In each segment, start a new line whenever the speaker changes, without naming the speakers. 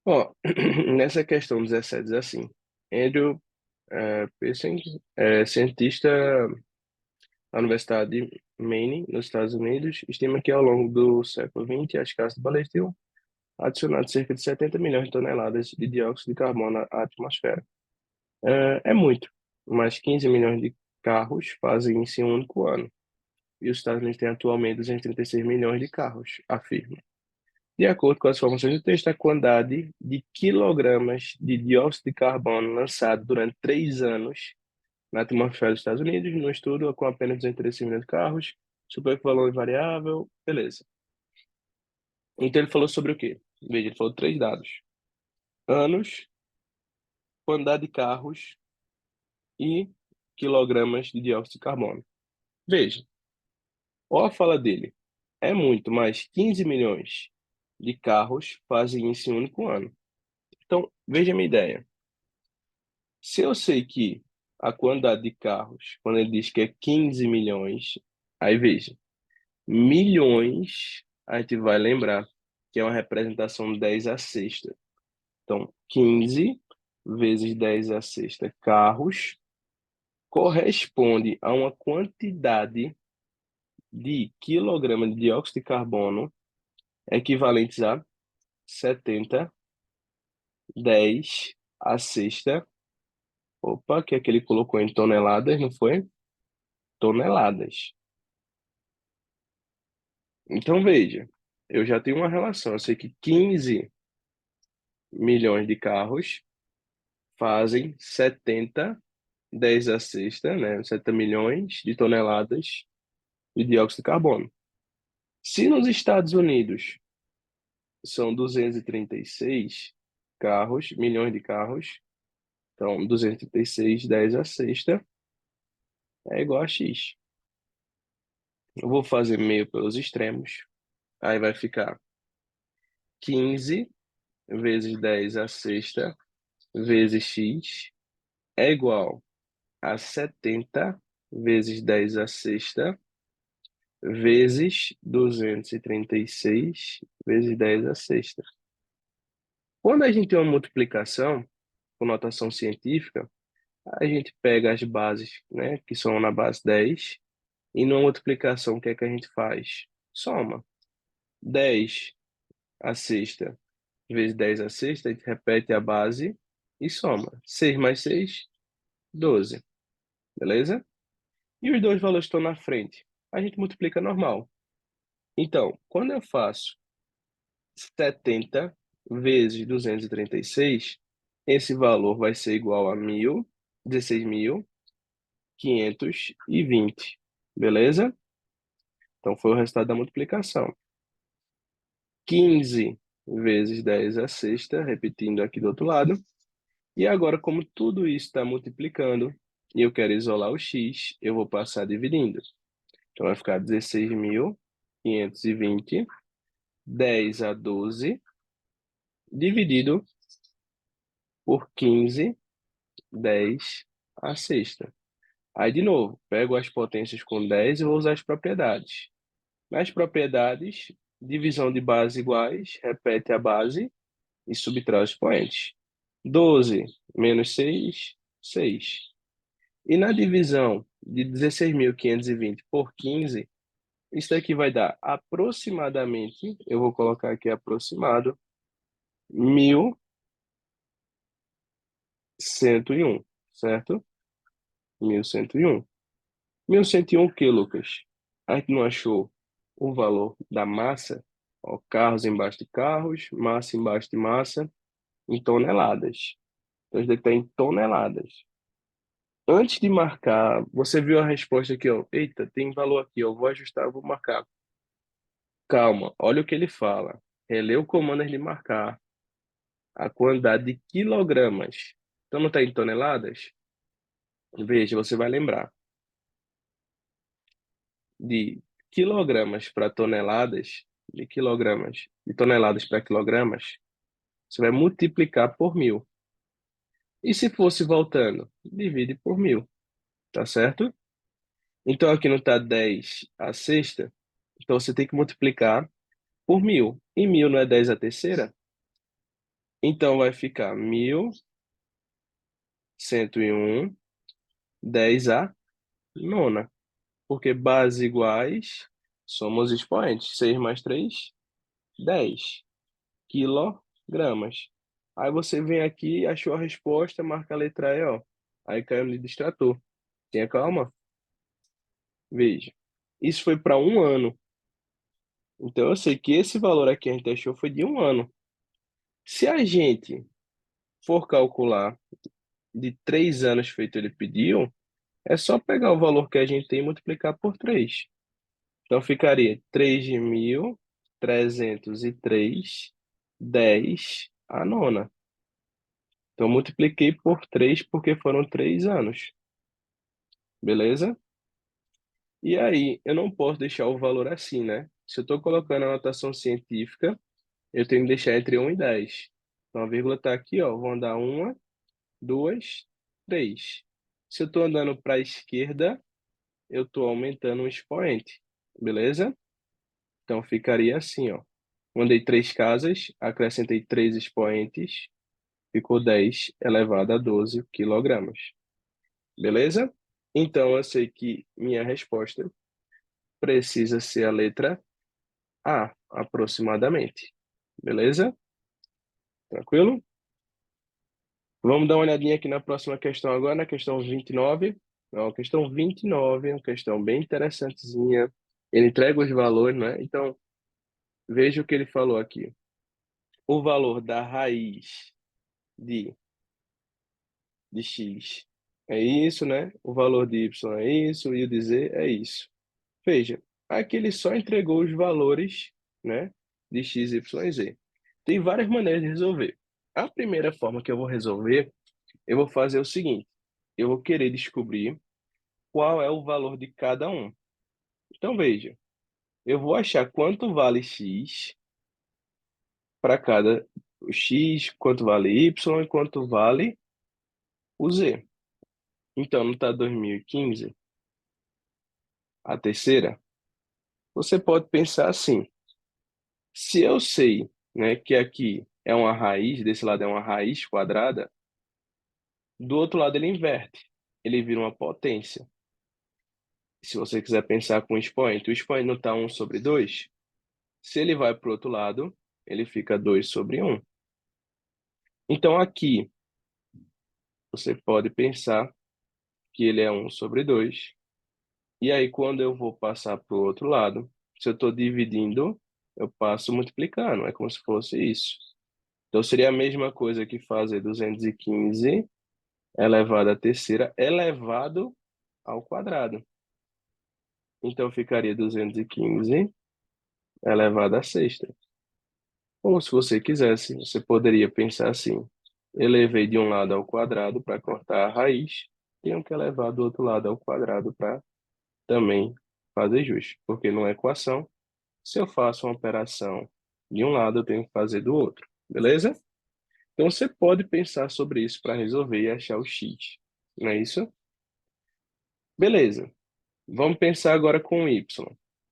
Ó, nessa questão 17 diz assim, Andrew Pearson, cientista da Universidade de Maine, nos Estados Unidos, estima que ao longo do século XX as casas de baleias tenham adicionado cerca de 70 milhões de toneladas de dióxido de carbono à atmosfera. É muito, mas 15 milhões de carros fazem isso em um único ano. E os Estados Unidos têm atualmente 236 milhões de carros, afirma. De acordo com as informações do texto, a quantidade de quilogramas de dióxido de carbono lançado durante 3 anos na atmosfera dos Estados Unidos, no estudo com apenas 236 milhões de carros, super valor invariável, beleza. Então ele falou sobre o quê? Veja, ele falou três dados: anos, quantidade de carros e quilogramas de dióxido de carbono. Veja, ó a fala dele. É muito, mas 15 milhões de carros fazem isso em um único ano. Então, veja a minha ideia. Se eu sei que a quantidade de carros, quando ele diz que é 15 milhões, aí veja, milhões, a gente vai lembrar que é uma representação 10 à sexta. Então, 15 vezes 10 à sexta carros corresponde a uma quantidade de quilogramas de dióxido de carbono equivalentes a 70, 10 à sexta. Opa, que é que ele colocou em toneladas, não foi? Toneladas. Então, veja, eu já tenho uma relação. Eu sei que 15 milhões de carros fazem 70, 10 a sexta, né? 70 milhões de toneladas de dióxido de carbono. Se nos Estados Unidos são 236 carros, milhões de carros, então 236, 10 a sexta é igual a X. Eu vou fazer meio pelos extremos, aí vai ficar 15 vezes 10 a sexta vezes X é igual a 70 vezes 10 a sexta vezes 236 vezes 10 a sexta. Quando a gente tem uma multiplicação com notação científica, a gente pega as bases, né, que são na base 10, e numa multiplicação, o que é que a gente faz? Soma. 10 a sexta vezes 10 a sexta, a gente repete a base e soma. 6 mais 6, 12. Beleza? E os dois valores estão na frente. A gente multiplica normal. Então, quando eu faço 70 vezes 236, esse valor vai ser igual a 16.520. Beleza? Então, foi o resultado da multiplicação. 15 vezes 10 a sexta, repetindo aqui do outro lado. E agora, como tudo isso está multiplicando, e eu quero isolar o x, eu vou passar dividindo. Então, vai ficar 16.520, 10 a 12, dividido por 15, 10 a sexta. Aí, de novo, pego as potências com 10 e vou usar as propriedades. Nas propriedades, divisão de bases iguais, repete a base e subtrai os expoentes. 12 menos 6, 6. E na divisão de 16.520 por 15, isso daqui vai dar aproximadamente, eu vou colocar aqui aproximado, 1.101, certo? 1.101. 1.101 o quê, Lucas? A gente não achou o valor da massa? Ó, carros embaixo de carros, massa embaixo de massa, em toneladas. Então, isso daqui está em toneladas. Antes de marcar, você viu a resposta aqui, ó. Eita, tem valor aqui, ó. Eu vou ajustar, eu vou marcar. Calma, olha o que ele fala. Relê o comando antes de marcar a quantidade de quilogramas. Então não está em toneladas? Veja, você vai lembrar. De quilogramas para toneladas, de toneladas para quilogramas, você vai multiplicar por 1.000. E se fosse voltando, divide por 1.000, tá certo? Então aqui não está 10 a sexta, então você tem que multiplicar por 1.000. E 1.000 não é 10 a terceira? Então vai ficar 1.101, 10 a nona. Porque bases iguais somos expoentes. 6 mais 3, 10 quilogramas. Aí você vem aqui, achou a resposta, marca a letra E, ó. Aí caiu no distrator. Tenha calma. Veja. Isso foi para um ano. Então eu sei que esse valor aqui a gente achou foi de um ano. Se a gente for calcular de 3 anos feito ele pediu, é só pegar o valor que a gente tem e multiplicar por 3. Então ficaria 3.303, 10 a nona. Então multipliquei por 3 porque foram 3 anos. Beleza? E aí, eu não posso deixar o valor assim, né? Se eu estou colocando a notação científica, eu tenho que deixar entre 1 e 10. Então a vírgula está aqui, ó. Vou andar 1, 2, 3. Se eu estou andando para a esquerda, eu estou aumentando um expoente. Beleza? Então ficaria assim, ó. Mandei 3 casas, acrescentei 3 expoentes, ficou 10 elevado a 12 quilogramas. Beleza? Então eu sei que minha resposta precisa ser a letra A, aproximadamente. Beleza? Tranquilo? Vamos dar uma olhadinha aqui na próxima questão agora, na questão 29. Ó, questão 29 é uma questão bem interessantezinha. Ele entrega os valores, né? Então, veja o que ele falou aqui. O valor da raiz de x é isso, né? O valor de y é isso, e o de z é isso. Veja, aqui ele só entregou os valores, né, de x, y e z. Tem várias maneiras de resolver. A primeira forma que eu vou resolver, eu vou fazer o seguinte: eu vou querer descobrir qual é o valor de cada um. Então veja, eu vou achar quanto vale x para cada o x, quanto vale y e quanto vale o z. Então, não está 2015, a terceira? Você pode pensar assim: se eu sei, né, que aqui é uma raiz, desse lado é uma raiz quadrada, do outro lado ele inverte, ele vira uma potência. Se você quiser pensar com o expoente não está 1/2. Se ele vai para o outro lado, ele fica 2/1. Então aqui você pode pensar que ele é 1/2. E aí quando eu vou passar para o outro lado, se eu estou dividindo, eu passo multiplicando, é como se fosse isso. Então seria a mesma coisa que fazer 215 elevado à terceira elevado ao quadrado. Então ficaria 215 elevado à sexta. Ou se você quisesse, você poderia pensar assim: elevei de um lado ao quadrado para cortar a raiz, tenho que elevar do outro lado ao quadrado para também fazer jus. Porque numa equação, se eu faço uma operação de um lado, eu tenho que fazer do outro. Beleza? Então você pode pensar sobre isso para resolver e achar o x. Não é isso? Beleza. Vamos pensar agora com o y.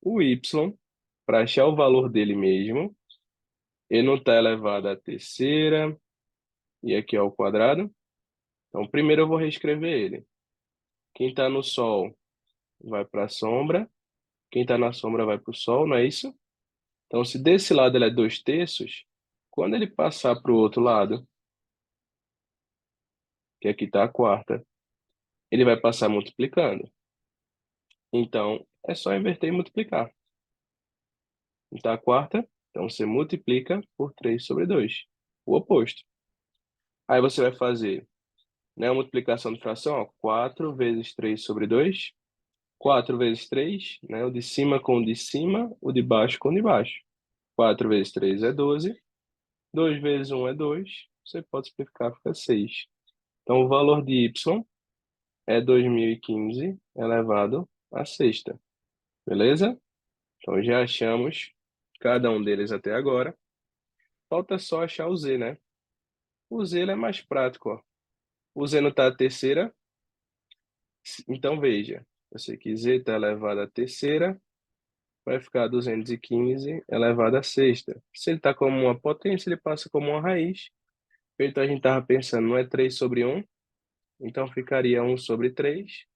O y, para achar o valor dele mesmo, ele não está elevado à terceira e aqui ao quadrado. Então, primeiro eu vou reescrever ele. Quem está no sol vai para a sombra, quem está na sombra vai para o sol, não é isso? Então, se desse lado ele é 2/3, quando ele passar para o outro lado, que aqui está a quarta, ele vai passar multiplicando. Então, é só inverter e multiplicar. Então, a quarta, então você multiplica por 3/2, o oposto. Aí você vai fazer, né, a multiplicação de fração, ó, 4 vezes 3/2, 4 vezes 3, né, o de cima com o de cima, o de baixo com o de baixo. 4 vezes 3 é 12, 2 vezes 1 é 2, você pode simplificar, fica 6. Então, o valor de y é 2015 elevado à sexta, beleza? Então, já achamos cada um deles até agora. Falta só achar o z, né? O z ele é mais prático, ó. O z não está à terceira, então veja, eu sei que z está elevado à terceira, vai ficar 215 elevado à sexta. Se ele está como uma potência, ele passa como uma raiz, Feito a gente estava pensando, não é 3 sobre 1, então ficaria 1 sobre 3,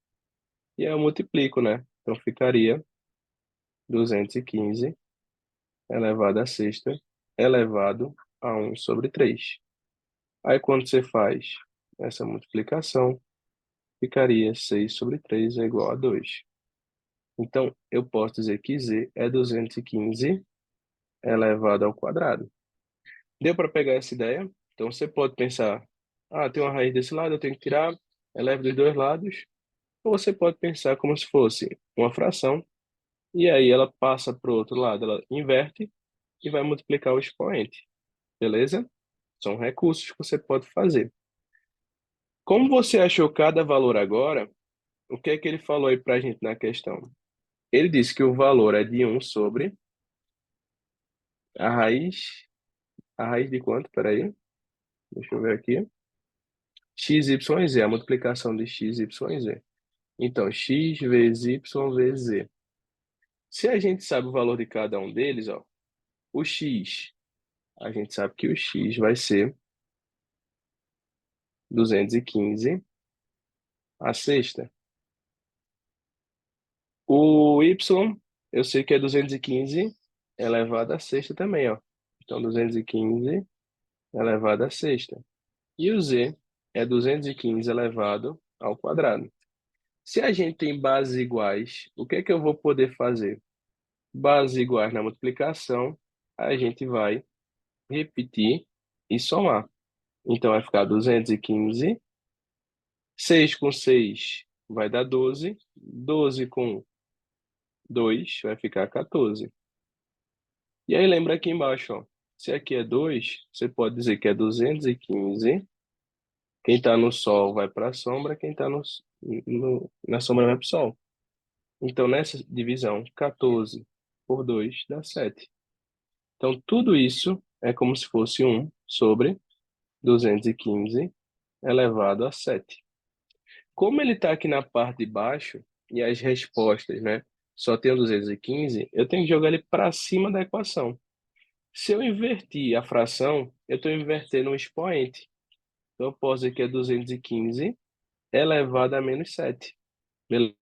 e aí eu multiplico, né? Então ficaria 215 elevado à sexta elevado a 1 sobre 3. Aí quando você faz essa multiplicação, ficaria 6 sobre 3 é igual a 2. Então, eu posso dizer que z é 215 elevado ao quadrado. Deu para pegar essa ideia? Então, você pode pensar, tem uma raiz desse lado, eu tenho que tirar, eleva dos dois lados. Ou você pode pensar como se fosse uma fração, e aí ela passa para o outro lado, ela inverte e vai multiplicar o expoente. Beleza? São recursos que você pode fazer. Como você achou cada valor agora, o que é que ele falou aí para a gente na questão? Ele disse que o valor é de 1 sobre a raiz. A raiz de quanto? Peraí. Deixa eu ver aqui. X, Y e Z. A multiplicação de X, Y e Z. Então, X vezes Y vezes Z. Se a gente sabe o valor de cada um deles, ó, o X, a gente sabe que o X vai ser 215 a sexta. O Y, eu sei que é 215 elevado à sexta também, ó. Então, 215 elevado à sexta. E o Z é 215 elevado ao quadrado. Se a gente tem bases iguais, o que é que eu vou poder fazer? Bases iguais na multiplicação, a gente vai repetir e somar. Então, vai ficar 215. 6 com 6 vai dar 12. 12 com 2 vai ficar 14. E aí, lembra aqui embaixo, ó. Se aqui é 2, você pode dizer que é 215. Quem está no sol vai para a sombra, quem está na sombra vai para o sol. Então, nessa divisão, 14 por 2 dá 7. Então, tudo isso é como se fosse 1 sobre 215 elevado a 7. Como ele está aqui na parte de baixo, e as respostas, né, só tem o 215, eu tenho que jogar ele para cima da equação. Se eu invertir a fração, eu estou invertendo o expoente. Então, eu posso dizer que é 215 elevado a menos 7. Beleza?